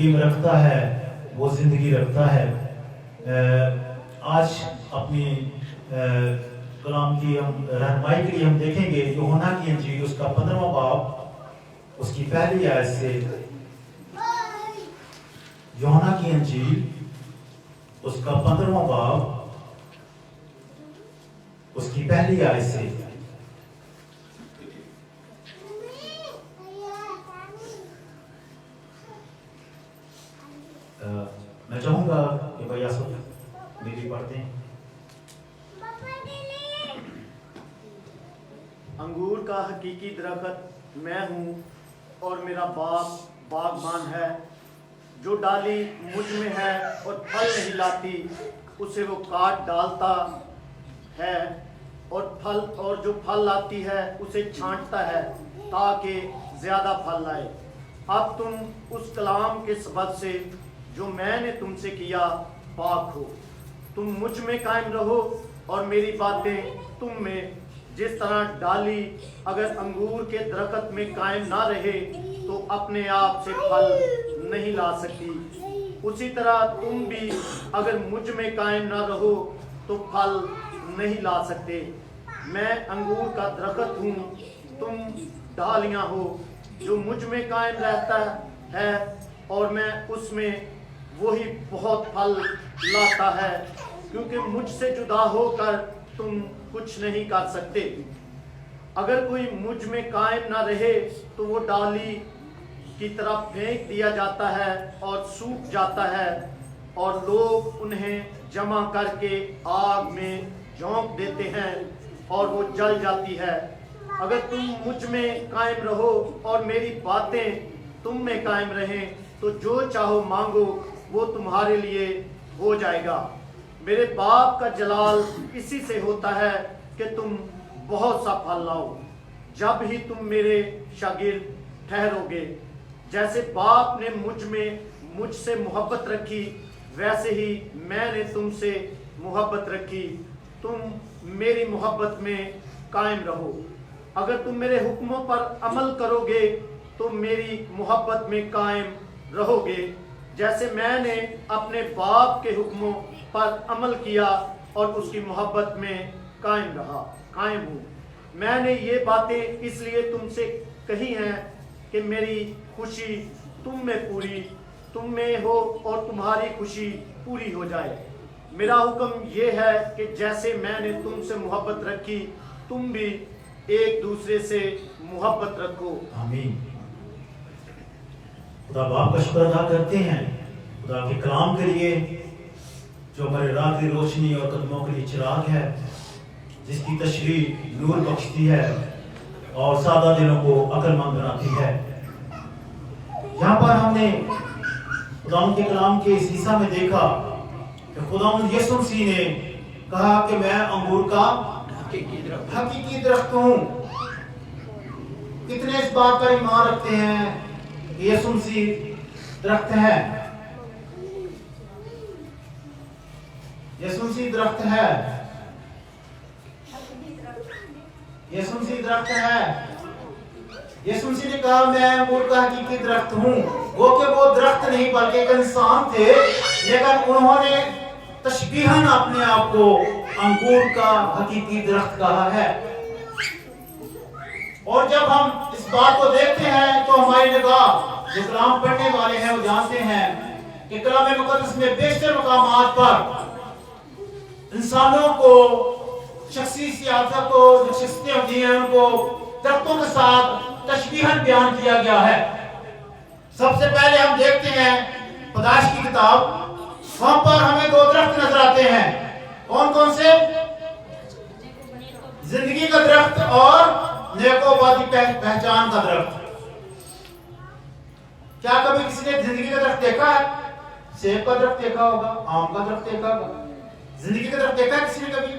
یقین رکھتا ہے وہ زندگی رکھتا ہے۔ آج اپنی کلام کی ہم رہنمائی کے لیے ہم دیکھیں گے یوحنا کی انجیل اس کا 15واں باب اس کی پہلی آیت سے۔ یوحنا کی انجیل اس کا 15واں باب اس کی پہلی آیت سے۔ میں چاہوں گا کہ بھائی آصف میری پڑھتے ہیں۔ انگور کا حقیقی درخت میں ہوں اور میرا باپ باغبان ہے۔ جو ڈالی مجھ میں ہے اور پھل نہیں لاتی اسے وہ کاٹ ڈالتا ہے، اور جو پھل لاتی ہے اسے چھانٹتا ہے تاکہ زیادہ پھل لائے۔ اب تم اس کلام کے سبب سے جو میں نے تم سے کیا پاک ہو۔ تم مجھ میں قائم رہو اور میری باتیں تم میں۔ جس طرح ڈالی اگر انگور کے درخت میں قائم نہ رہے تو اپنے آپ سے پھل نہیں لا سکتی، اسی طرح تم بھی اگر مجھ میں قائم نہ رہو تو پھل نہیں لا سکتے۔ میں انگور کا درخت ہوں، تم ڈالیاں ہو۔ جو مجھ میں قائم رہتا ہے اور میں اس میں، وہی بہت پھل لاتا ہے، کیونکہ مجھ سے جدا ہو کر تم کچھ نہیں کر سکتے۔ اگر کوئی مجھ میں قائم نہ رہے تو وہ ڈالی کی طرف پھینک دیا جاتا ہے اور سوکھ جاتا ہے، اور لوگ انہیں جمع کر کے آگ میں جھونک دیتے ہیں اور وہ جل جاتی ہے۔ اگر تم مجھ میں قائم رہو اور میری باتیں تم میں قائم رہیں تو جو چاہو مانگو وہ تمہارے لیے ہو جائے گا۔ میرے باپ کا جلال اسی سے ہوتا ہے کہ تم بہت سا پھل لاؤ، جب ہی تم میرے شاگرد ٹھہرو گے۔ جیسے باپ نے مجھ سے محبت رکھی ویسے ہی میں نے تم سے محبت رکھی۔ تم میری محبت میں قائم رہو۔ اگر تم میرے حکموں پر عمل کرو گے تو میری محبت میں قائم رہو گے، جیسے میں نے اپنے باپ کے حکموں پر عمل کیا اور اس کی محبت میں قائم ہوں۔ میں نے یہ باتیں اس لیے تم سے کہی ہیں کہ میری خوشی تم میں ہو اور تمہاری خوشی پوری ہو جائے۔ میرا حکم یہ ہے کہ جیسے میں نے تم سے محبت رکھی تم بھی ایک دوسرے سے محبت رکھو۔ آمین۔ خدا باپ کا شکر ادا کرتے ہیں خدا کے کلام کے لیے جو ہمارے راہ کی روشنی اور قدموں کے لیے چراغ ہے، جس کی تشریح نور بخشتی ہے اور سادہ دلوں کو عقل مند بناتی ہے۔ یہاں پر ہم نے خدا کے کلام کے اس حصہ میں دیکھا کہ خدا یسوع مسیح نے کہا کہ میں انگور کا حقیقی درخت ہوں۔ کتنے اس بات پر ایمان رکھتے ہیں کہ یسوع مسیح درخت ہے؟ یسوع مسیح درخت ہے۔ یسوع مسیح درخت ہے۔ یسوع مسیح نے کہا میں انگور کا حقیقی درخت ہوں۔ وہ کہ وہ درخت نہیں بلکہ ایک انسان تھے، لیکن انہوں نے تشبیہاً اپنے آپ کو انگور کا حقیقی درخت کہا ہے۔ اور جب ہم اس بات کو دیکھتے ہیں تو ہماری نگاہ، جو کلام پڑھنے والے ہیں وہ جانتے ہیں کہ کلام مقدس میں بیشتر مقامات پر انسانوں کو، شخصی سیاست کو، جو شخصیتیں ہوتی ہیں ان کو درختوں کے ساتھ تشبیہاً بیان کیا گیا ہے۔ سب سے پہلے ہم دیکھتے ہیں پیدائش کی کتاب، وہاں پر ہمیں دو درخت نظر آتے ہیں۔ کون کون سے؟ زندگی کا درخت اور نیک و بدی پہچان کا درخت۔ کیا کبھی کسی نے زندگی کا درخت دیکھا ہے؟ سیب کا درخت دیکھا ہوگا، آم کا درخت دیکھا ہوگا۔ زندگی کا درخت دیکھا ہے کسی نے کبھی؟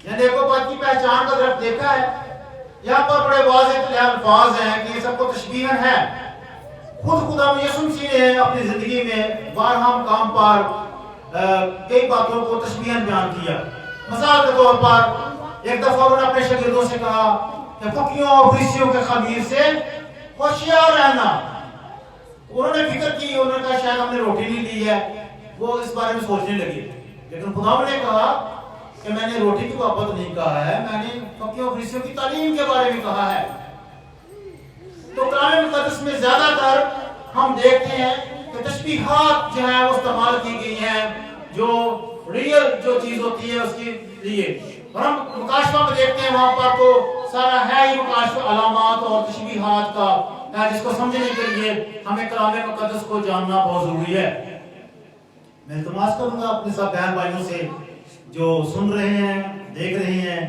یا نیک و بد کی پہچان کا درخت دیکھا ہے؟ یہاں پر بڑے واضح الفاظ ہیں کہ یہ سب کو تشبیہاً ہے۔ خود خدا یسوع مسیح نے اپنی زندگی میں بارہا مقام پر کئی باتوں کو تشبیہاً بیان کیا۔ مثال کے طور پر ایک دفعہ انہوں نے اپنے شاگردوں سے کہا کہ فقیوں اور فریسیوں کے خمیر سے ہوشیار رہنا۔ उन्होंने फिक्र की, उन्होंने कहा शायद हमने रोटी नहीं ली है, वो इस बारे में सोचने लगे। लेकिन खुदा ने कहा कि मैंने रोटी की बाबत नहीं कहा है, मैंने फकीहों और फरीसियों की तालीम के बारे में कहा है। तो कुरान मुकद्दस में ज्यादातर हम देखते हैं कि तशबीहात जो है वो इस्तेमाल की गई हैं, जो रियल जो चीज होती है उसके लिए। और हम मुकाशफा में देखते हैं, वहां पर तो सारा है ही मुकाशफा, अलामात और तशबीहात का, जिसको समझने के लिए हमें कलाम मुकद्दस को जानना बहुत जरूरी है। मैं इल्तिमास करूंगा अपने सब बहन भाइयों से जो सुन रहे हैं, देख रहे हैं,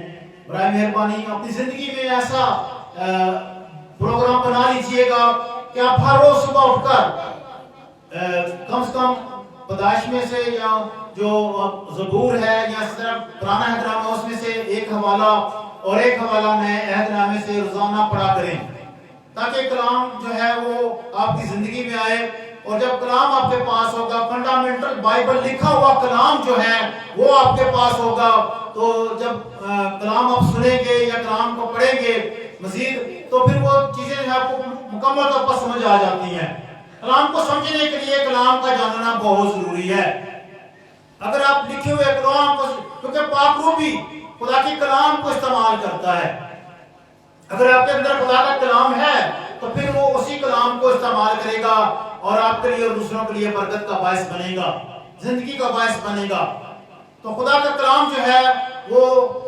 बराए मेहरबानी अपनी जिंदगी में ऐसा प्रोग्राम बना लीजिएगा कि आप हर रोज सुबह उठकर कम से कम पैदाइश में से या जो ज़बूर है या इस तरह पुराना अहदनामा उसमें से एक हवाला और एक हवाला नए अहदनामे से रोजाना पढ़ा करें, ताकि कलाम जो है वो आपकी जिंदगी में आए। और जब कलाम आपके पास होगा, फंडामेंटल बाइबल लिखा हुआ कलाम जो है वो आपके पास होगा, तो जब कलाम आप सुनेंगे या कलाम को पढ़ेंगे मजीद, तो फिर वो चीजें जो है आपको मुकम्मल तौर पर समझ आ जाती हैं। कलाम को समझने के लिए कलाम का जानना बहुत जरूरी है। अगर आप लिखे हुए कलाम को, क्योंकि पाक रूह भी खुदा के कलाम को इस्तेमाल करता है, अगर आपके अंदर खुदा का कलाम है तो फिर वो उसी कलाम को इस्तेमाल करेगा और आपके लिए और दूसरों के लिए बरकत का बायस बनेगा, जिंदगी का बायस बनेगा। तो खुदा का कलाम जो है वो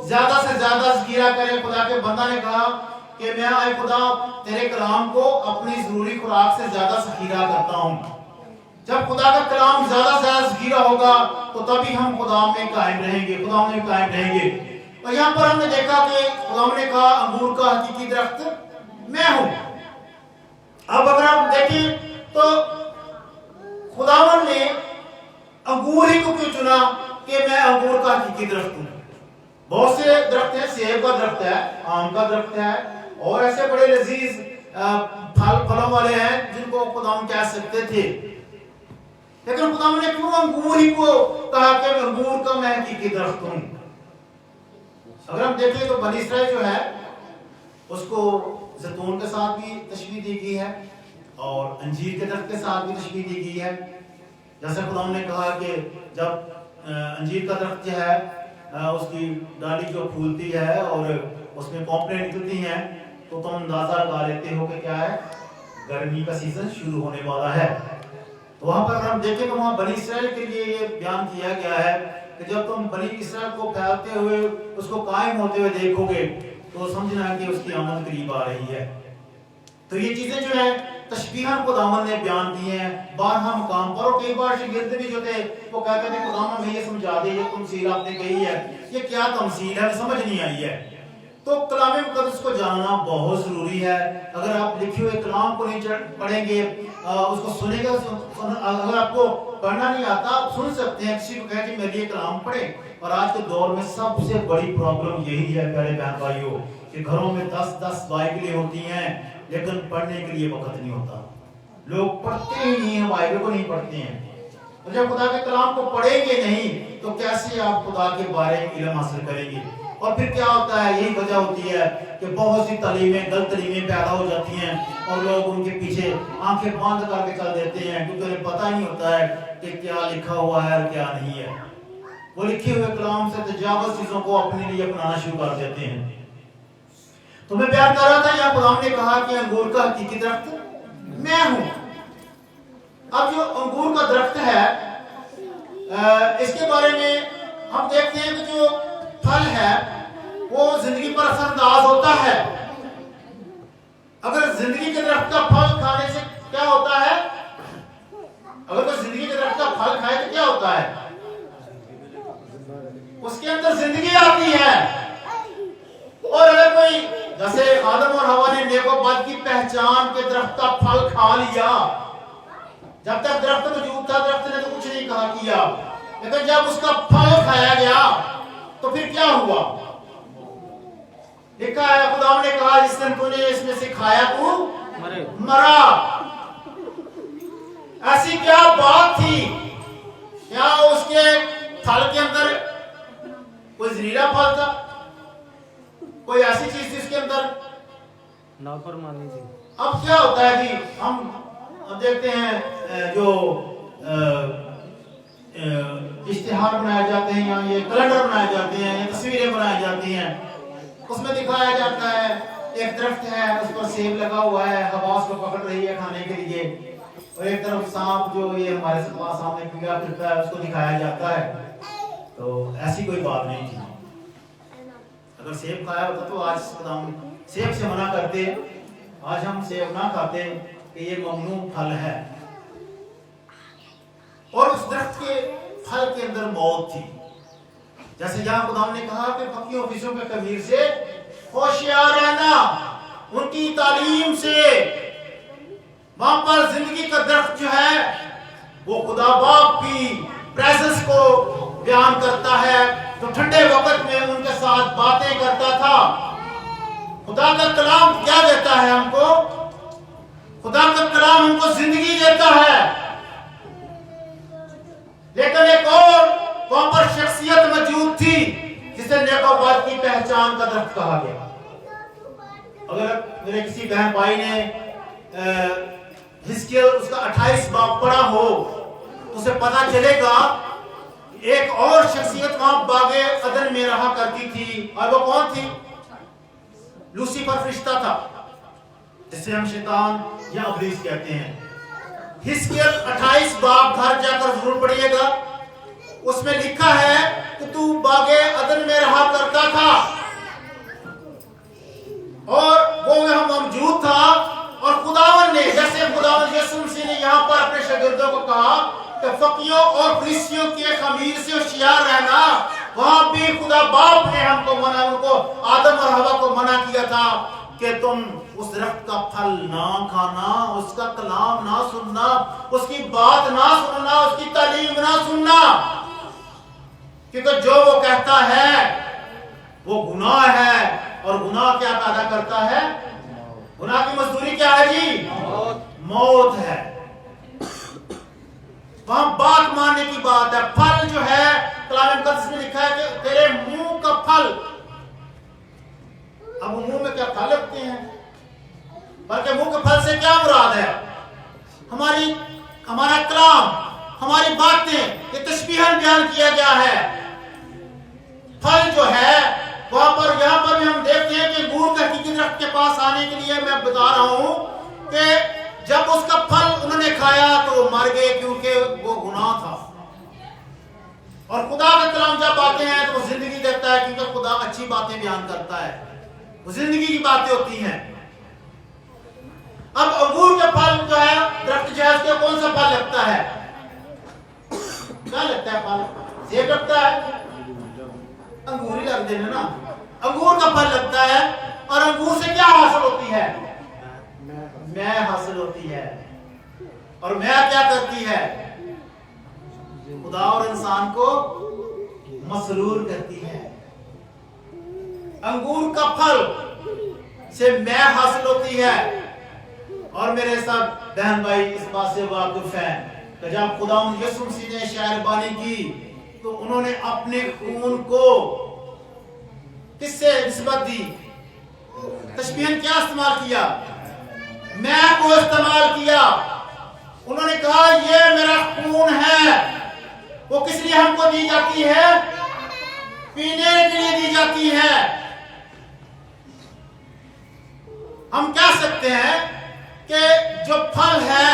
ज्यादा से ज्यादा ज़िक्र करें। खुदा के बंदा ने कहा कि मैं आए खुदा तेरे कलाम को अपनी जरूरी खुराक से ज्यादा ज़िक्र करता हूँ। जब खुदा का कलाम ज्यादा से ज्यादा ज़िक्र होगा तो तभी हम खुदा में कायम रहेंगे, खुदा में कायम रहेंगे। और यहाँ पर हमने देखा कि खुदा ने कहा अंगूर का हकीकी दरख्त मैं हूँ। अब अगर आप देखें तो खुदावन ने अंगूर ही को क्यों चुना कि मैं अंगूर का हकीकी दरख्त हूँ? बहुत से दरख्त हैं, सेब का दरख्त है, आम का दरख्त है और ऐसे बड़े लजीज फलों वाले हैं जिनको खुदावन कह सकते थे, लेकिन खुदावन ने क्यों अंगूर ही को कहा कि अंगूर का मैं हकीकी दरख्त हूँ? अगर हम देखें तो बनी इसराइल जो है उसको जैतून के साथ भी तशबीह दी गई है और अंजीर के दरख्त के साथ भी तशबीह दी गई है। जैसे खुदा ने कहा कि जब अंजीर का दरख्त जो है उसकी डाली जो फूलती है और उसमें पौंपड़ें निकलती हैं तो तुम अंदाजा लगा लेते हो कि क्या है, गर्मी का सीजन शुरू होने वाला है। तो वहां पर अगर हम देखें तो वहां बनी इसराइल के लिए ये बयान किया गया है कि जब तुम बनी इसराइल को फैलते हुए उसको कायम होते हुए देखोगे तो समझना कि उसकी आमद करीब आ रही है। तो ये चीजें जो है तशबीहन खुदावन ने बयान की हैं बारहा मुकाम पर। और कई बार शागिर्द भी जो थे वो कहते थे खुदावन हमें ये समझा दे, ये तमसील आपने कही है, ये क्या तमसील है, समझ नहीं आई है। तो कलाम मुकद्दस को जानना बहुत जरूरी है। अगर आप लिखे हुए कलाम को नहीं पढ़ेंगे, उसको सुनेंगे, अगर आपको पढ़ना नहीं आता आप सुन सकते हैं, किसी को कहे कि मेरे लिए कलाम पढ़े। और आज के दौर में सबसे बड़ी प्रॉब्लम यही है प्यारे बहन भाइयों कि घरों में 10-10 बाइबलें होती हैं लेकिन पढ़ने के लिए वक्त नहीं होता। लोग पढ़ते ही नहीं है, बाइबल को नहीं पढ़ते हैं। और जब खुदा के कलाम को पढ़ेंगे नहीं तो कैसे आप खुदा के बारे में इल्म हासिल करेंगे? और फिर क्या होता है, यही वजह होती है कि बहुत सी तालीमें, गलत तालीमें पैदा हो जाती हैं और लोग उनके पीछे आंखें बंद करके चल देते हैं क्योंकि उन्हें पता ही नहीं होता है कि क्या लिखा हुआ है और क्या नहीं है। वो लिखे हुए कलाम से तजावुज़ चीजों को अपने लिए अपनाना शुरू कर देते हैं। तो मैं प्यार कर रहा था, यहाँ खुदा ने कहा कि अंगूर का हकीकी दरख्त मैं हूं। अब जो अंगूर का दरख्त है इसके बारे में हम देखते हैं कि जो फल है वो जिंदगी पर असरअंदाज होता है। अगर जिंदगी के दरख्त का फल खाने से क्या होता है, अगर कोई जिंदगी के दरख्त का फल खाए तो क्या होता है, उसके अंदर जिंदगी आती है। और अगर कोई जैसे आदम और हवा ने नेक और बद की पहचान के दरख्त का फल खा लिया, जब तक दरख्त मौजूद था दरख्त ने तो कुछ नहीं कहा किया, लेकिन जब उसका फल खाया गया तो फिर क्या हुआ? लिखा है खुदा ने कहा जिस दिन तूने इसमें से खाया तू मरा। ऐसी क्या बात थी? क्या उसके फल के अंदर कोई जहरीला फल था? कोई ऐसी चीज थी इसके अंदर? नाफरमानी थी। अब क्या होता है जी, हम اب دیکھتے ہیں جو اشتہار بنائے جاتے ہیں یا یہ کیلنڈر بنائے جاتے ہیں یا تصویریں بنائی جاتی ہیں، اس میں دکھایا جاتا ہے ایک درخت ہے، اس پر سیب لگا ہوا ہے، ہوا اس کو پکڑ رہی ہے کھانے کے لیے، اور ایک طرف سانپ جو یہ ہمارے سامنے کیا پھرتا ہے اس کو دکھایا جاتا ہے۔ تو ایسی کوئی بات نہیں تھی۔ اگر سیب کھایا ہوتا تو آج ہم سیب سے منع کرتے، آج ہم سیب نہ کھاتے کہ یہ ممنوع پھل ہے۔ اور اس درخت کے پھل کے اندر موت تھی، جیسے جہاں خدا نے کہا کہ پکیوں فیسوں کے خمیر سے ہوشیار رہنا، ان کی تعلیم سے وہاں پر زندگی کا درخت جو ہے وہ خدا باپ کی پریزنس کو بیان کرتا ہے، جو ٹھنڈے وقت میں ان کے ساتھ باتیں کرتا تھا۔ خدا کا کلام کیا دیتا ہے ہم کو؟ خدا کا کلام ہم کو زندگی دیتا ہے، لیکن ایک اور وہاں پر شخصیت موجود تھی جسے نیک و بد کی پہچان کا درخت کہا گیا۔ اگر میرے کسی بہن بھائی نے حزقیل اس کا 28 باب پڑھا ہو تو اسے پتا چلے گا ایک اور شخصیت وہاں باغ عدن میں رہا کرتی تھی، اور وہ کون تھی؟ لوسیفر فرشتہ تھا، جسے ہم شیطان یا ابلیس کہتے ہیں۔ حزقیل 28 باب گھر جا کر ضرور پڑھیے گا، اس میں لکھا ہے کہ تو باغ عدن میں رہا کرتا تھا اور وہ وہاں موجود تھا، اور خداوند نے جیسے خداوند یسوع مسیح نے یہاں پر اپنے شاگردوں کو کہا کہ فقیوں اور فریسیوں کے خمیر سے ہوشیار رہنا، وہاں بھی خدا باپ نے ہم کو منع، ان کو آدم اور حوا کو منع کیا تھا کہ تم اس درخت کا پھل نہ کھانا، اس کا کلام نہ سننا، اس کی بات نہ سننا، اس کی تعلیم نہ سننا، کیونکہ جو وہ کہتا ہے وہ گناہ ہے، اور گناہ کیا پیدا کرتا ہے؟ گناہ کی مزدوری کیا ہے جی؟ موت ہے۔ وہاں بات ماننے کی بات ہے۔ پھل جو ہے کلام مقدس میں لکھا ہے کہ تیرے منہ کا پھل، اب منہ میں کیا پھل لگتے ہیں، بلکہ منہ کے پھل سے کیا مراد ہے؟ ہمارا کلام، ہماری باتیں، یہ تشبیہاً بیان کیا گیا ہے۔ پھل جو ہے وہاں پر یہاں پر بھی ہم دیکھتے ہیں کہ انگور کے حقیقی درخت کے پاس آنے کے لیے میں بتا رہا ہوں کہ جب اس کا پھل انہوں نے کھایا تو وہ مر گئے، کیونکہ وہ گناہ تھا۔ اور خدا کا کلام جب آتے ہیں تو وہ زندگی دیتا ہے، کیونکہ خدا اچھی باتیں بیان کرتا ہے، وہ زندگی کی باتیں ہوتی ہیں۔ اب انگور کے پھل جو ہے درخت جو ہے اس کے کون سا پھل لگتا ہے؟ کیا لگتا ہے پھل؟ سیب لگتا ہے؟ انگور ہی لگ دینا نا، انگور کا پھل لگتا ہے، اور انگور سے کیا حاصل ہوتی ہے؟ میں حاصل ہوتی ہے، اور میں کیا کرتی ہے؟ خدا اور انسان کو مسرور کرتی ہے۔ انگور کا پھل سے میں حاصل ہوتی ہے، اور میرے ساتھ بہن بھائی اس بات سے واقف ہیں کہ جب خداوند یسوع مسیح نے شاعربانی کی تو انہوں نے اپنے خون کو کس سے نسبت دی؟ تشبیہاً کیا استعمال کیا؟ میں کو استعمال کیا۔ انہوں نے کہا یہ میرا خون ہے، وہ کس لیے ہم کو دی جاتی ہے؟ پینے کے لیے دی جاتی ہے۔ ہم کہہ سکتے ہیں کہ جو پھل ہے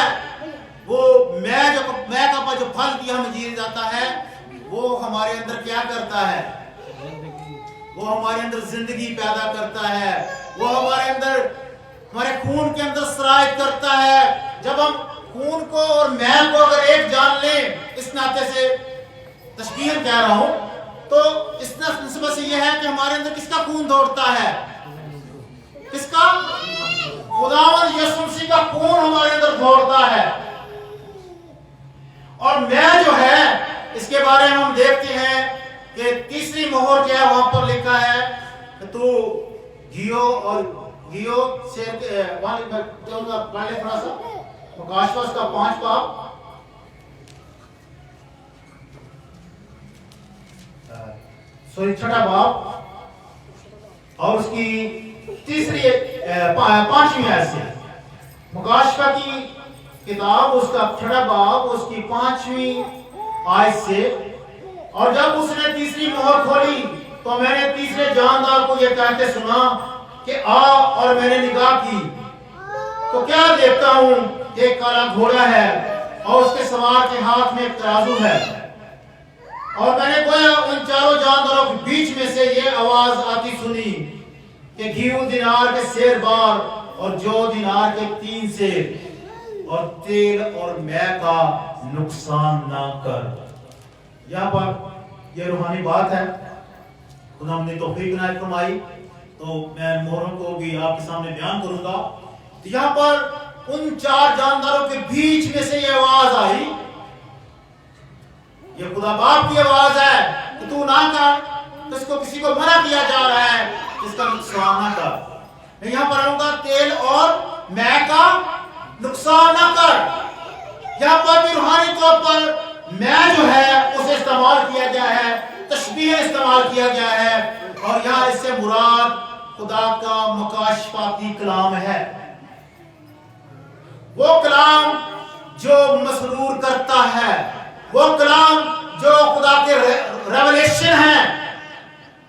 وہ میں کا جو پھل کی ہمیں دیا جاتا ہے وہ ہمارے اندر کیا کرتا ہے؟ وہ ہمارے اندر زندگی پیدا کرتا ہے، وہ ہمارے خون کے اندر سرایت کرتا ہے۔ جب ہم خون کو اور میں کو اگر ایک جان لیں، اس ناطے سے تشبیہ کہہ رہا ہوں، تو اس نسبت سے یہ ہے کہ ہمارے اندر کس کا خون دوڑتا ہے؟ کس کا؟ خداوند یسوع مسیح کا خون ہمارے اندر دوڑتا ہے۔ اور میں جو ہے اس کے بارے میں ہم دیکھتے ہیں کہ تیسری مہر جو ہے وہاں پر لکھا ہے کہ تو گیو سے پہلے تھوڑا سا مکاشفہ کا 5 باب چھٹا باب اور اس کی تیسری 5ویں آیت سے، مکاشفہ کی किताब उसका 6 बाब उसकी 5वीं आयत से, और जब उसने तीसरी मोहर खोली तो मैंने तीसरे जानदार को यह कहते सुना कि आ, और मैंने निगाह की तो क्या देखता हूं, एक काला घोड़ा है और उसके सवार के हाथ में एक तराजू है, और मैंने गोया उन चारों जानदारों के बीच में से ये आवाज आती सुनी कि घी दिनार के सेर बार और जो दिनार के 3 सेर, और तेल और मै का नुकसान ना कर। यहाँ पर यह रूहानी बात है, खुदा हमने तौफीक इनायत फरमाई, तो मैं मोहरों को भी आपके सामने बयान करूंगा। तो यहाँ पर उन 4 जानदारों के बीच में से ये आवाज आई, ये खुदा बाप की आवाज है कि तू ना कर, तो इसको किसी को मना किया जा रहा है इसका नुकसान ना कर। मैं यहाँ पर आऊंगा तेल और मै का नुकसान ना कर। यहाँ पर भी रूहानी तौर पर मै जो है उसे इस्तेमाल किया गया है, तशबीह इस्तेमाल किया गया है, और यहाँ इससे मुराद खुदा का मुकाशफाती कलाम है, वो कलाम जो मसरूर करता है, वो कलाम जो खुदा के रेवलेशन है।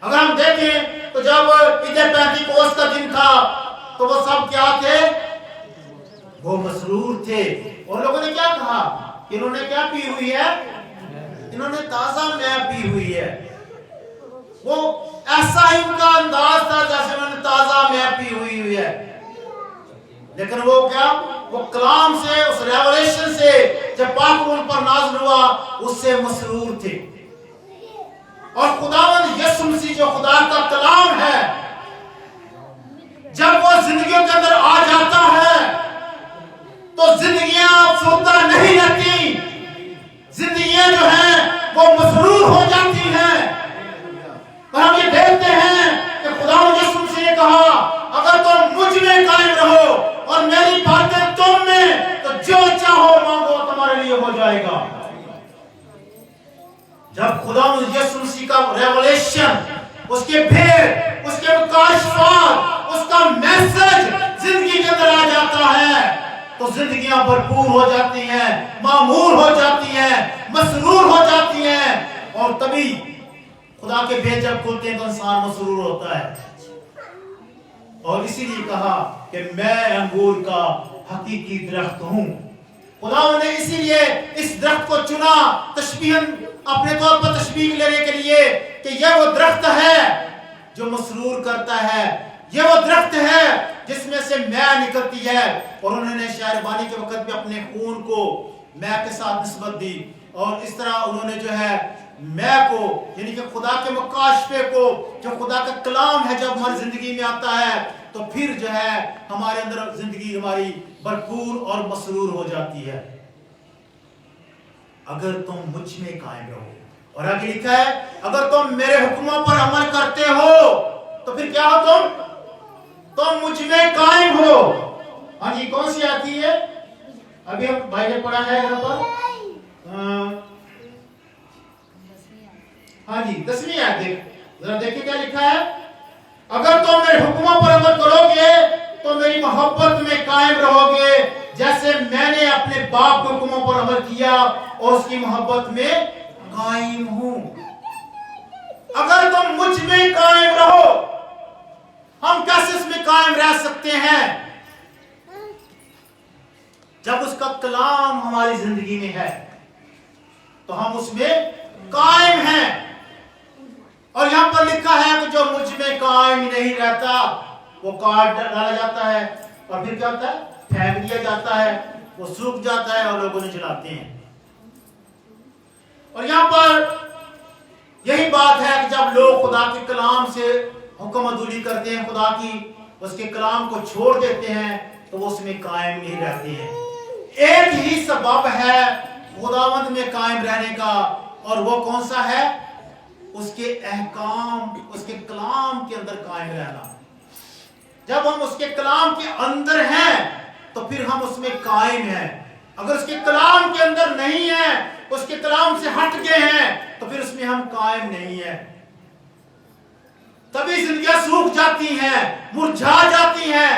अगर हम देखें तो जब ईद पेंतीकोस्त का दिन था तो वो सब क्या थे, वो मसरूर थे, और लोगों ने क्या कहा, इन्होंने क्या पी हुई है, इन्होंने ताजा मै पी हुई है। वो ऐसा ही उनका अंदाज था जैसे उन्होंने ताजा मै पी हुई है, लेकिन वो क्या, वो कलाम से, उस रेवलेशन से जब पाक उन पर नाज़िल हुआ उससे मसरूर थे। और खुदावंद यीशु मसीह जो खुदा का कलाम है, जब वो जिंदगियों के अंदर आ जाता है तो जिंदगियां अफसरदा नहीं रहती, जिंदगियां जो हैं वो मसरूर हो जाती हैं। और हम ये देखते हैं कि खुदावंद यीशु मसीह ने कहा, अगर तुम मुझ में कायम रहो और मेरी बातें तुम में, तो जो चाहो मांगो तुम्हारे लिए हो जाएगा। जब खुदावंद यीशु मसीह का रेवलेशन, उसके भेद, उसके मुकाशफात, उसका मैसेज जिंदगी के अंदर आ जाता है तो जिंदगियां भरपूर हो जाती हैं, मामूर हो जाती हैं, मसरूर हो जाती हैं, और तभी खुदा के भेद जब खुलते हैं तो इंसान मसरूर होता है। और इसीलिए कहा कि मैं अंगूर का हकीकी दरख्त हूं। खुदा ने इसीलिए इस दरख्त को चुना, तशबीहन अपने तौर पर तशबीह लेने के लिए कि यह वो दरख्त है जो मसरूर करता है, यह वो दरख्त है जिसमें से मै निकलती है। और उन्होंने शायरबानी के वक्त में अपने खून को मै के साथ निस्बत दी, और इस तरह उन्होंने जो है मै को, यानी कि खुदा के मुकाशफे को, जो खुदा का कलाम है, जब हमारी जिंदगी में आता है तो फिर जो है हमारे अंदर जिंदगी हमारी भरपूर और मसरूर हो जाती है, अगर तुम मुझ में कायम रहो। और आगे लिखा है, अगर तुम मेरे हुक्मों पर अमल करते हो तो फिर क्या हो, तुम मुझ में कायम हो। हाँ जी, कौन सी आती है, अभी हम भाई ने पढ़ा है यहाँ पर, हाँ जी 10वीं आयत, जरा देखिए क्या लिखा है, अगर तुम मेरे हुक्मों पर अमल करोगे तो मेरी मोहब्बत में कायम रहोगे, जैसे मैंने अपने बाप के हुक्मों पर अमल किया और उसकी मोहब्बत में कायम हूं। अगर तुम मुझ में कायम रहो, हम कैसे उसमें कायम रह सकते हैं, जब उसका कलाम हमारी जिंदगी में है तो हम उसमें कायम हैं। और यहां पर लिखा है कि जो मुझ में कायम नहीं रहता वो काट डाला जाता है, और फिर क्या होता है, फेंक दिया जाता है, वो सूख जाता है और लोग उन्हें जलाते हैं। और यहां पर यही बात है कि जब लोग खुदा के कलाम से हुक्म अदूली करते हैं, खुदा की उसके कलाम को छोड़ देते हैं, तो वो उसमें कायम नहीं रहते हैं। एक ही सबब है खुदावंद में कायम रहने का, और वो कौन सा है, उसके अहकाम, उसके कलाम के अंदर कायम रहना। जब हम उसके कलाम के अंदर हैं तो फिर हम उसमें कायम हैं। अगर उसके कलाम के अंदर नहीं है, उसके कलाम से हट गए हैं, तो फिर उसमें हम कायम नहीं है। तभी जिंदगियां सूख जाती हैं, मुरझा जाती हैं,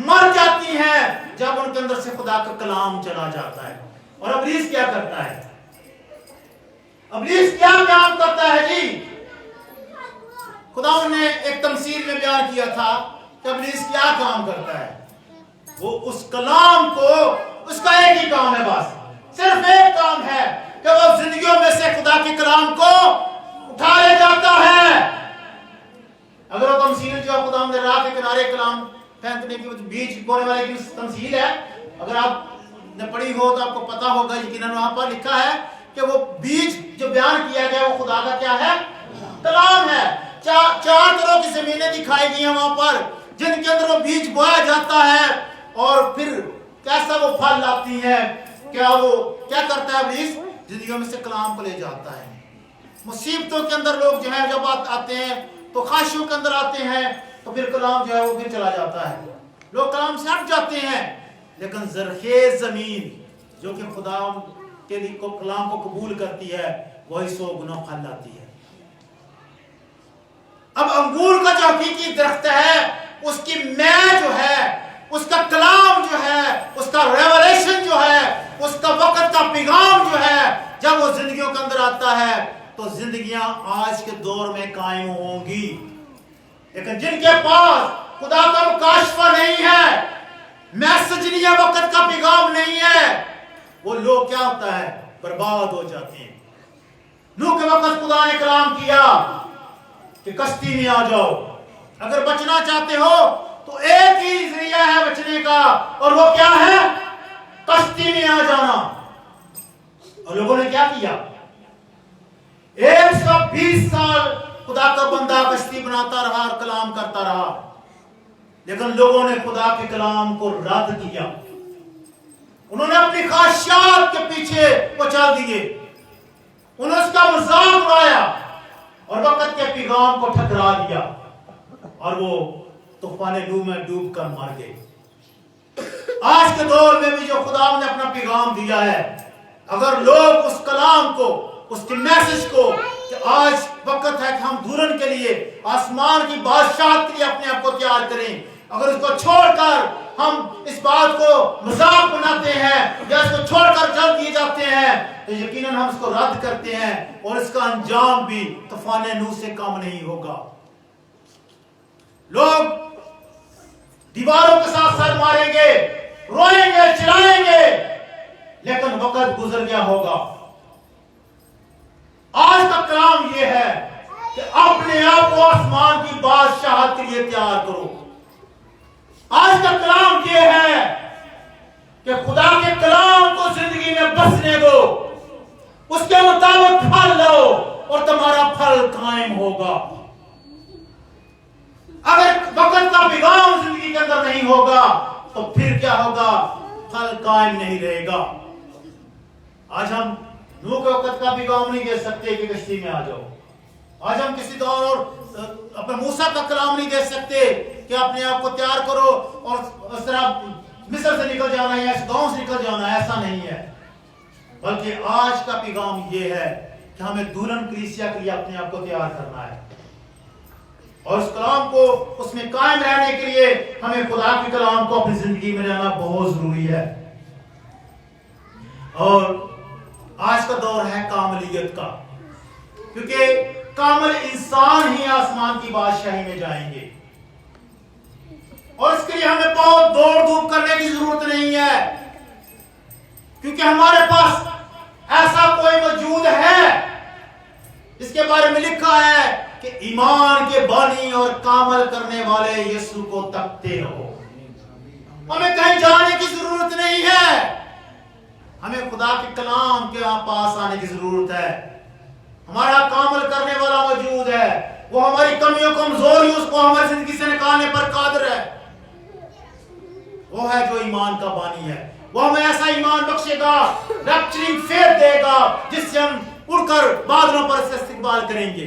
मर जाती हैं, जब उनके अंदर से खुदा का कलाम चला जाता है। और इब्लीस क्या करता है? इब्लीस क्या काम करता है जी? खुदा ने एक तमसील में बयान किया था कि इब्लीस क्या काम करता है। वो उस कलाम को, उसका एक ही काम है, बस सिर्फ एक काम है कि वो जिंदगियों में से खुदा के कलाम को उठा ले जाता है। अगर वो तमसील जो खुदा ने राह के किनारे कलाम फेंकने की, बीज बोने वाले की तमसील है, अगर आपने पढ़ी हो तो आपको पता होगा, यकीनन वहां पर लिखा है कि वो बीज जो बयान किया गया वो खुदा का क्या है? कलाम है। चार तरह की जमीनें दिखाई गई हैं वहां पर, जिनके अंदर वो बीज बोया जाता है और फिर कैसा वो फल लाती है। क्या वो क्या करता है? इब्लीस जिंदगियों में से कलाम को ले जाता है। मुसीबतों के अंदर लोग जो है जब आते हैं तो खाशियों के अंदर आते हैं, तो फिर कलाम जो है वो फिर चला जाता है, लोग कलाम से हट जाते हैं। लेकिन जरखेज जमीन जो कि खुदा के लिए को कलाम को कबूल करती है, वही 100 गुना फल लाती है। अब अंगूर का जो हकीकी दरख्त है, उसकी मैं जो है, उसका कलाम जो है, उसका रेवलेशन जो है, उसका वक्त का पैगाम जो है, जब वो जिंदगियों के अंदर आता है तो जिंदगियां आज के दौर में कायम होंगी। लेकिन जिनके पास खुदा का मुकाशफा नहीं है, मैसेज नहीं है, वक्त का पैगाम नहीं है, वो लोग क्या होता है? बर्बाद हो जाते हैं। नूह के वक्त खुदा ने कलाम किया कि कश्ती में आ जाओ, अगर बचना चाहते हो तो एक ही जरिया है बचने का, और वो क्या है? कश्ती में आ जाना। और लोगों ने क्या किया? 120 साल खुदा का बंदा कश्ती बनाता रहा और कलाम करता रहा, लेकिन लोगों ने खुदा के कलाम को रद्द किया। उन्होंने अपनी ख्वाहिशात के पीछे वो चल दिए, उन्होंने उसका मजाक उड़ाया और वक्त के पैगाम को ठकरा दिया, और वो तूफान नूह में डूब कर मर गए। आज के दौर में भी जो खुदा ने अपना पैगाम दिया है, अगर लोग उस कलाम को, उसके मैसेज को, कि आज वक्त है कि हम दुल्हन के लिए, आसमान की बादशाहत के लिए अपने आप को तैयार करें, अगर उसको छोड़कर हम इस बात को मजाक बनाते हैं या इसको छोड़कर चल दिए जाते हैं, तो यकीनन हम इसको रद्द करते हैं और इसका अंजाम भी तूफान नूह से कम नहीं होगा। लोग दीवारों के साथ सर मारेंगे, रोएंगे, चिल्लाएंगे, लेकिन वक्त गुजर गया होगा। आज का कलाम यह है कि अपने आप को आसमान की बादशाहत के लिए तैयार करो। आज का कलाम यह है कि खुदा के कलाम को जिंदगी में बसने दो, उसके मुताबिक फल लो और तुम्हारा फल कायम होगा। अगर वक्त का पैगाम जिंदगी के अंदर नहीं होगा तो फिर क्या होगा? फल कायम नहीं रहेगा। आज हम नूह के वक्त का पैगाम नहीं दे सकते कि कश्ती में आ जाओ। आज हम किसी दौर और अपने मूसा का कलाम नहीं दे सकते कि अपने आप को तैयार करो और उस तरह मिस्र से निकल जाना है या इस गांव से निकल जाना है, ऐसा नहीं है। बल्कि आज का पैगाम यह है कि हमें दुल्हन कलीसिया के लिए अपने आप को तैयार करना है, और उस कलाम को, उसमें कायम रहने के लिए हमें खुदा के कलाम को अपनी जिंदगी में लाना बहुत जरूरी है। और आज का दौर है कामलियत का, क्योंकि कामल इंसान ही आसमान की बादशाही में जाएंगे, और इसके लिए हमें बहुत दौड़ धूप करने की जरूरत नहीं है, क्योंकि हमारे पास ऐसा कोई मौजूद है जिसके बारे में लिखा है कि ईमान के बानी और कामल करने वाले यीशु को तकते रहो। हमें कहीं जाने की जरूरत नहीं है, हमें खुदा के कलाम के पास आने की जरूरत है। हमारा कामल करने वाला मौजूद है, वो हमारी कमियों कमजोरियों को हमारी जिंदगी से निकालने पर कादिर है। वो है जो ईमान का बानी है, वो हमें ऐसा ईमान बख्शेगा, रैप्चरिंग फेथ देगा, जिससे हम उड़कर बादलों पर से इस्तिकबाल करेंगे।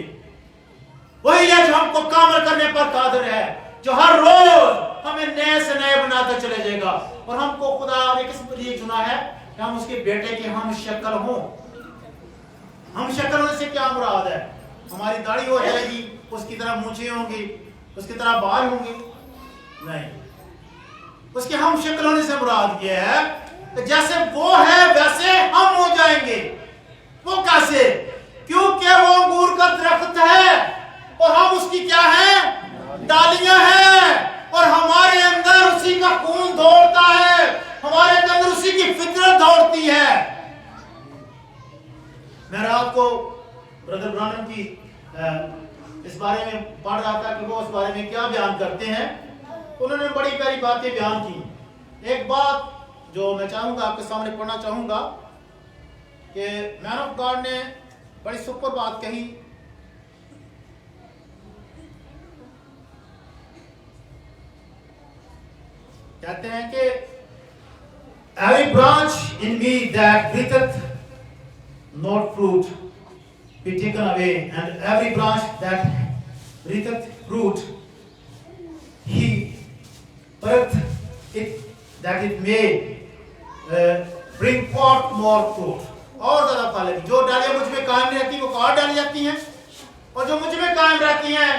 वही है जो हमको कामल करने पर कादिर है, जो हर रोज हमें नए से नए बनाते चले जाएगा। और हमको खुदा ने किस लिए चुना है कि हम उसके बेटे के हम शक्ल हों। हम शक्ल होने से क्या मुराद है? हमारी दाढ़ी हो जाएगी, उसकी तरह मूंछें होंगी, उसकी तरह बाल होंगे? नहीं, उसकी हम शक्ल होने से मुराद ये है कि जैसे वो है वैसे हम हो जाएंगे। वो कैसे? क्योंकि वो अंगूर का दरख्त है और हम उसकी क्या है? डालियां हैं, और हमारे अंदर उसी का खून दौड़ता है, हमारे अंदर उसी की फितरत दौड़ती है। मैं रात को ब्रदर ब्रानम की इस बारे में पढ़ रहा था कि वो उस बारे में क्या बयान करते हैं। उन्होंने बड़ी प्यारी बातें बयान की। एक बात जो मैं चाहूंगा आपके सामने पढ़ना चाहूंगा कि मैन ऑफ गॉड ने बड़ी सुपर बात कही। कहते हैं कि every branch in me that beareth not fruit be taken away, and every branch that beareth fruit he purgeth it that it may bring forth more fruit. और ज्यादा फल है। जो डालियां मुझ में कायम रहती हैं वो काट डाली जाती हैं, और जो मुझ में कायम रहती हैं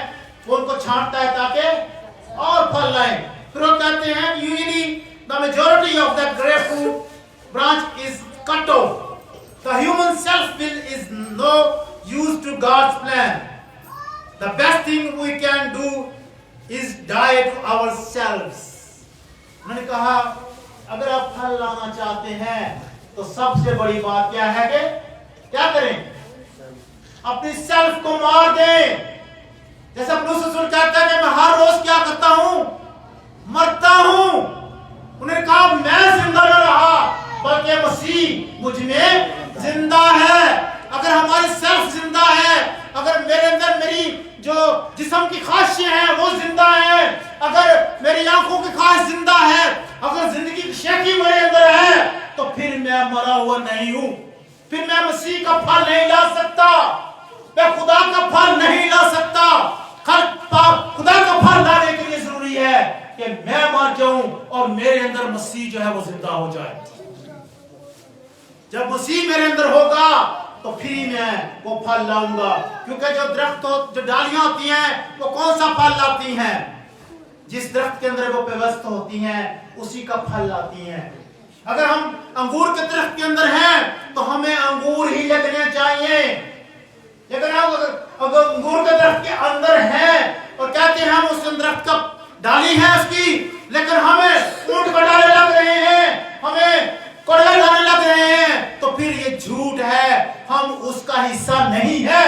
वो उनको छांटता है ताकि और फल लाएं। फिर वो कहते हैं usually the majority of the grapefruit branch is cut off. The human self will is no use to God's plan. The best thing we can do is die to ourselves. उन्होंने कहा अगर आप फल लाना चाहते हैं तो सबसे बड़ी बात क्या है कि क्या करें? अपनी सेल्फ को मार दें। जैसे पौलुस रसूल कहता है कि मैं हर रोज क्या करता हूं? मरता हूं। उन्होंने कहा मैं जिंदा न रहा बल्कि मसीह मुझ में जिंदा है। अगर हमारी सेल्फ जिंदा है, अगर मेरे अंदर मेरी जो जिस्म की ख्वाहिशें हैं वो जिंदा है, अगर मेरी आंखों की ख्वाहिश जिंदा है, अगर जिंदगी की शेखी मेरे अंदर है, तो फिर मैं मरा हुआ नहीं हूं। फिर मैं मसीह का फल नहीं ला सकता, मैं खुदा का फल नहीं ला सकता। खुदा का फल लाने के लिए जरूरी है कि मैं मर जाऊं और मेरे अंदर मसीह जो है वो जिंदा हो जाए। जब मसीह मेरे अंदर होगा तो फिर ही मैं वो फल लाऊंगा, क्योंकि जो दरख्त जो डालियां होती हैं वो कौन सा फल लाती हैं? जिस दरख्त के अंदर वो व्यवस्था होती हैं उसी का फल लाती हैं। अगर हम अंगूर के दरख्त के अंदर हैं तो हमें अंगूर ही लगने चाहिए। लेकिन हम अगर अंगूर के दरख्त के अंदर हैं और कहते हैं हम उस दरख्त का डाली है उसकी, लेकिन हमें ऊंट कटाने लग रहे हैं, हमें कड़वे लाने लग रहे हैं, तो फिर ये झूठ है। हम उसका हिस्सा नहीं है,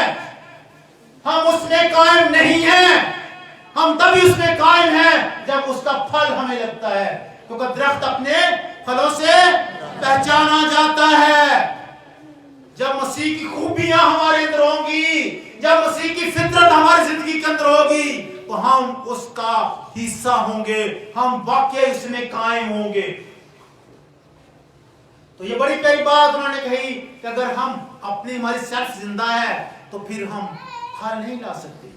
हम उसमें कायम नहीं हैं। हम तभी उसमें कायम हैं जब उसका फल हमें लगता है, क्योंकि दरख्त अपने फलों से पहचाना जाता है। जब मसीह की खूबियां हमारे अंदर होंगी, जब मसीह की फितरत हमारी जिंदगी के अंदर होगी, तो हम उसका हिस्सा होंगे, हम वाकई उसमें कायम होंगे। तो ये बड़ी प्यारी बात उन्होंने कही कि अगर हम अपनी हमारी सेल्फ जिंदा है तो फिर हम फल नहीं ला सकते।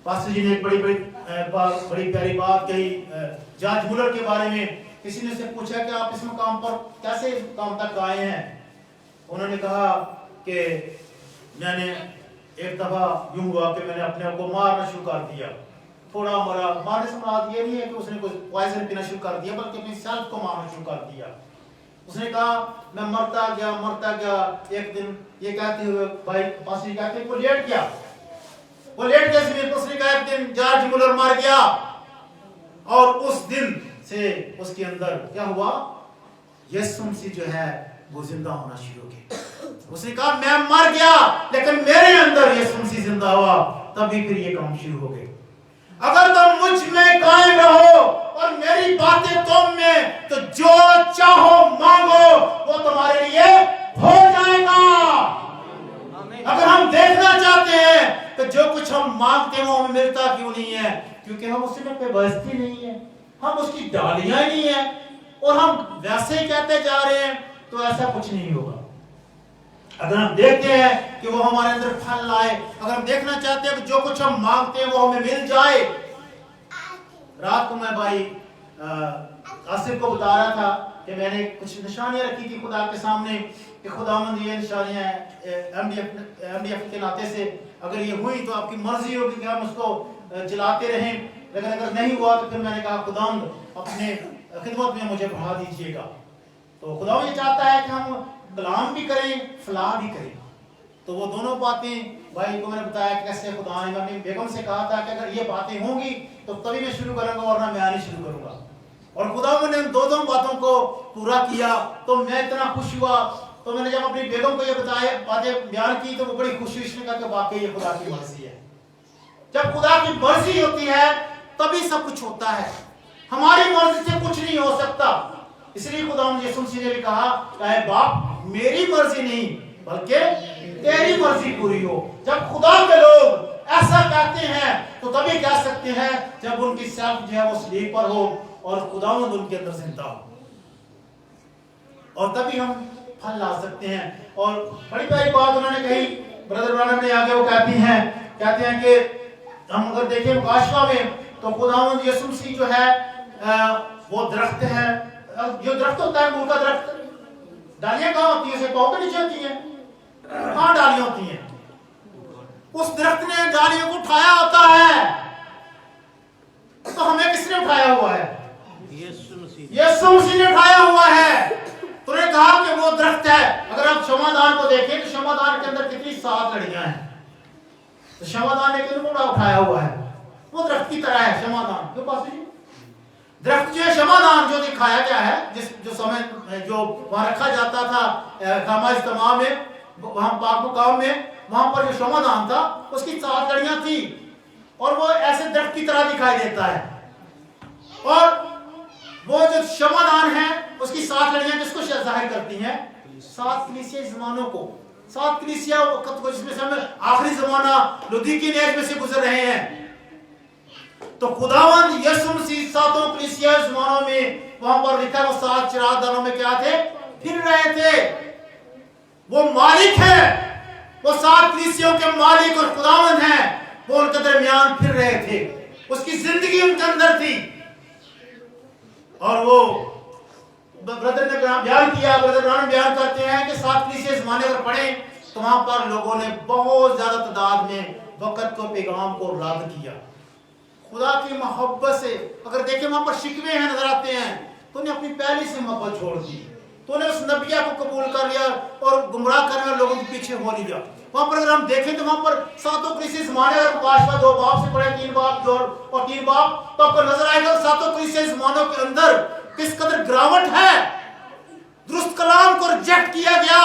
पास्टर जी ने एक बड़ी प्यारी बात कही जॉर्ज मुलर के बारे में। किसी ने उससे पूछा कि आप इस मकाम पर कैसे काम तक आए हैं? उन्होंने कहा कि मैंने एक दफा यूं हुआ कि मैंने अपने आप को मारना शुरू कर दिया। थोड़ा मरा, मारने से मुराद ये नहीं है कि उसने कोई पॉइजन पीना शुरू कर दिया, बल्कि अपनी सेल्फ को मारना शुरू कर दिया। उसने कहा मैं मरता गया। एक दिन ये कहते हुए भाई पास्टर कहते वो लेट गया जमीन पर। उसने कहा एक दिन जॉर्ज मुलर मर गया, और उस दिन से उसके अंदर क्या हुआ? यीशु मसीह जो है वो जिंदा होना शुरू हो गया। उसने कहा मैं मर गया लेकिन मेरे अंदर यीशु मसीह जिंदा हुआ, तभी फिर ये काम शुरू हो गए। अगर तुम मुझ में कायम रहो और मेरी बातें तुम में, तो जो चाहो मांगो वो तुम्हारे लिए हो जाएगा। अगर हम देखना चाहते हैं तो जो कुछ हम मांगते हैं वो हमें मिलता क्यों नहीं है? क्योंकि हम उसमें कोई बस्ती नहीं है, हम उसकी डालियां नहीं है, और हम वैसे ही कहते जा रहे हैं, तो ऐसा कुछ नहीं होगा। अगर हम देखते हैं कि वो हमारे अंदर फल लाए, अगर हम देखना चाहते हैं कि जो कुछ हम मांगते हैं वो हमें मिल जाए। रात को मैं भाई आसिफ को बता रहा था कि मैंने कुछ निशानियां रखी थी खुदा के सामने कि खुदावंद ये निशानियां MDF के नाते से अगर ये हुई तो आपकी मर्जी होगी कि हम उसको जलाते रहें, लेकिन अगर नहीं हुआ तो फिर मैंने कहा खुदावंद अपने खिदमत में मुझे बढ़ा दीजिएगा। तो खुदावंद ये चाहता है कि हम कलाम भी करें, फलाह भी करें। तो वो दोनों बातें भाई को मैंने बताया कैसे खुदा ने अपनी बेगम से कहा था कि अगर ये बातें होंगी तो तभी मैं शुरू करूंगा वरना मैं नहीं शुरू करूंगा। और खुदा ने उन दो बातों को पूरा किया तो मैं इतना खुश हुआ। तो मैंने जब अपनी बेगम को ये बताया बातें बयान की तो वो बड़ी खुश हुई, इसने कहा कि वाकई ये खुदा की मर्जी है। जब खुदा की मर्जी होती है तभी सब कुछ होता है, हमारी मर्जी से कुछ नहीं हो सकता। इसलिए खुदा यीशु मसीह ने भी कहा चाहे बाप मेरी मर्जी नहीं बल्कि तेरी मर्जी पूरी हो। जब खुदा के लोग ऐसा कहते हैं तो तभी कह सकते हैं जब उनकी सेल्फ जो है वो सलीब पर हो और खुदावंद उनके अंदर जिंदा हो, और तभी हम फल ला सकते हैं। और बड़ी प्यारी बात उन्होंने कही ब्रदर ब्रानम ने आगे, वो कहते हैं कि हम अगर देखें मुकाशवा में तो खुदावंद यीशु मसीह जो है वो दरख्त है। जो दरख्त होता है मूल का दरख्त, डालियां कहाँ होती है? उसे पाँव के नीचे होती है, कहाँ डालियां होती हैं? उस दरख्त ने डालियों को उठाया होता है। तो हमें किसने उठाया हुआ है? यीशु मसीह ने उठाया हुआ है। तो ने कहा कि वो दरख्त है। अगर आप क्षमादान को देखें तो क्षमादान के अंदर कितनी 7 लड़ियां हैं। तो क्षमादान ने किनको उठाया हुआ है? वो दरख्त की तरह है क्षमादान। क्यों पास दरख्त जो है क्षमादान जो दिखाया गया है, जो समय जो वहां रखा जाता था खामा इज्तिमा में, वहां पाक मुकाम में, वहां पर जो क्षमादान था उसकी 7 लड़ियां थी और वो ऐसे दरख्त की तरह दिखाई देता है। और वो जो क्षमादान है उसकी 7 लड़ियां किसको जाहिर करती हैं? 7 कलीसिया जमानों को, 7 कलीसिया वक्त को, जिसमें से हम आखिरी जमाना लुदीकी एज में से गुजर रहे हैं। तो खुदावंद यीशु मसीह 7 कलीसिया जमानों में वहां पर लिखा है वो 7 चिरागदानों में क्या थे? फिर रहे थे। वो मालिक है, वो 7 कलीसियों के मालिक और खुदावंद हैं। वो उनके दरमियान फिर रहे थे, उसकी जिंदगी उनके अंदर थी। और वो ब्रदर ने बयान किया, ब्रदर ब्रानम बयान करते हैं कि 7 कलीसिया जमाने अगर पढ़े तो वहां पर लोगों ने बहुत ज्यादा तादाद में वक्त को पैगाम को रद्द किया। खुदा की मोहब्बत से अगर देखें वहां पर शिकवे हैं नजर आते हैं, तो उन्हें अपनी पहली से मोहब्बत छोड़ दी, तो उन्हें उस नबिया को कबूल कर लिया और गुमराह करने वाले लोगों के पीछे हो लिया। वहां पर अगर हम देखें तो वहां पर 7 कलीसिया जमाने अगर मुकाशवा 2 बाब से पढ़े 3 बाब और 3 बाब, तो आपको नजर आएगा 7 कलीसिया जमानों के अंदर किस कदर गिरावट है। दुरुस्त कलाम को रिजेक्ट किया गया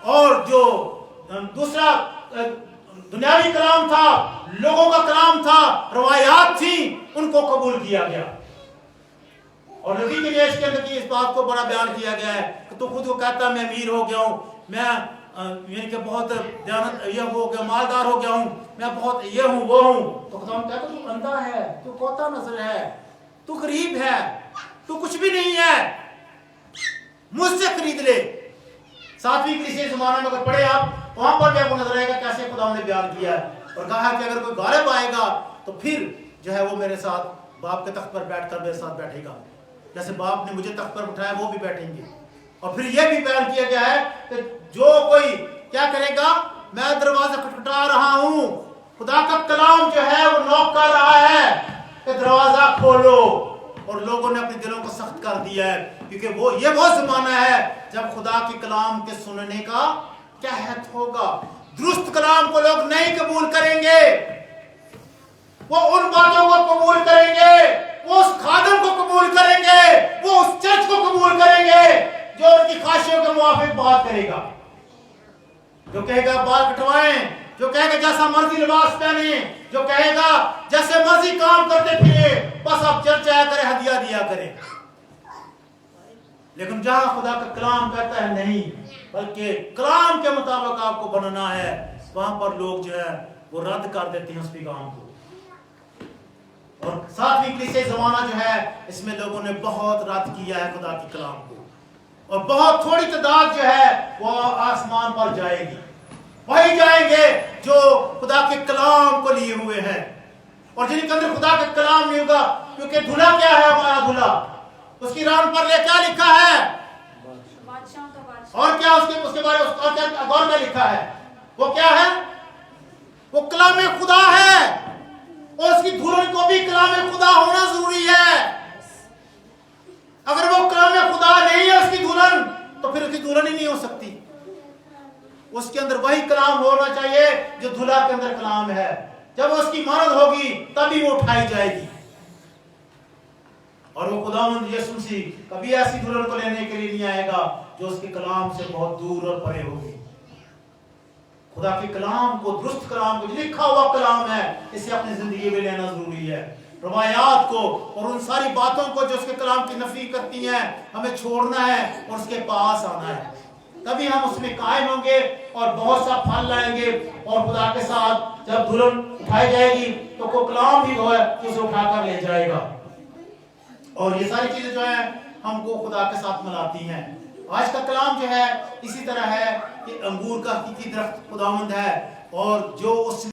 और जो दूसरा दुनियावी कलाम था, लोगों का कलाम था, रवायात थी, उनको कबूल किया गया। और नबी के देश के अंदर की इस बात को बड़ा बयान किया गया है कि तू खुद को कहता मैं अमीर हो गया हूं, मैं यानी कि बहुत दयानत ये हो गया, मालदार हो गया हूं, मैं बहुत ये हूं वो हूं। तो खुदा कहता तू अंधा है, तू कोता नजर है, तू गरीब है, तू कुछ भी नहीं है, मुझसे खरीद ले। 7वीं कलीसिया जमाने में अगर पढ़े आप, वहां पर भी आपको नजर आएगा कैसे खुदा ने बयान किया है और कहा कि अगर कोई गालिब आएगा तो फिर जो है वो मेरे साथ बाप के तख्त पर बैठकर मेरे साथ बैठेगा, जैसे बाप ने मुझे तख्त पर उठाया वो भी बैठेंगे। और फिर यह भी बयान किया गया है कि जो कोई क्या करेगा, मैं दरवाजा खटखटा रहा हूं, खुदा का कलाम जो है वो नॉक कर रहा है कि दरवाजा खोलो। और लोगों ने अपने दिलों को सख्त कर दिया है, क्योंकि वो ये वो जमाना है जब खुदा के कलाम के सुनने का क्या हैत होगा। दुरुस्त कलाम को लोग नहीं कबूल करेंगे, वो उन बातों को कबूल करेंगे, वो उस खादम को कबूल करेंगे, वो उस चर्च को कबूल करेंगे जो उनकी ख्वाहिशों के मुताबिक बात करेगा, जो कहेगा बाल कटवाएं, जो कहेगा जैसा मर्जी लिबास पहने, जो कहेगा जैसे मर्जी काम करते फिरे, बस आप चर्च आया करें, हदिया दिया करें। लेकिन जहां खुदा का कलाम कहता है नहीं, बल्कि कलाम के मुताबिक आपको बनना है, वहां पर लोग जो है वो रद्द कर देते हैं उस पैगाम को। और 7वीं कलीसिया जमाना जो है इसमें लोगों ने बहुत रद्द किया है खुदा के कलाम को, और बहुत थोड़ी तादाद जो है वो आसमान पर जाएगी, वही जाएंगे जो खुदा के कलाम को लिए हुए हैं। और जिनके अंदर खुदा का कलाम नहीं होगा, क्योंकि धुला क्या है हमारा धुला, उसकी रान पर क्या लिखा है? और क्या उसके बारे में उसका क्या गौर में लिखा है? वो क्या है? वो कलाम खुदा है और उसकी दुल्हन को भी कलाम खुदा होना जरूरी है। अगर वो कलाम खुदा नहीं है उसकी दुल्हन, तो फिर उसकी दुल्हन ही नहीं हो सकती। उसके अंदर वही कलाम होना चाहिए जो दूल्हा के अंदर कलाम है। जब उसकी मानद होगी तभी वो उठाई जाएगी। और वो खुदावंद यीशु मसीह कभी ऐसी दुल्हन को लेने के लिए नहीं आएगा जो उसके कलाम से बहुत दूर और परे होगी। खुदा के कलाम को, दुरुस्त कलाम को, जो लिखा हुआ कलाम है, इसे अपनी जिंदगी में लेना जरूरी है। रवायात को और उन सारी बातों को जो उसके कलाम की नफी करती हैं, हमें छोड़ना है और उसके पास आना है। तभी हम उसमें कायम होंगे और बहुत सा फल लाएंगे। और खुदा के साथ जब दुल्हन उठाई जाएगी तो वो कलाम भी वो है कि उसे उठाकर ले जाएगा। और ये सारी चीजें जो है हमको खुदा के साथ मिलाती हैं। आज का कलाम जो है इसी तरह है कि अंगूर का हकीकी दरख्त खुदावंद है और जो उस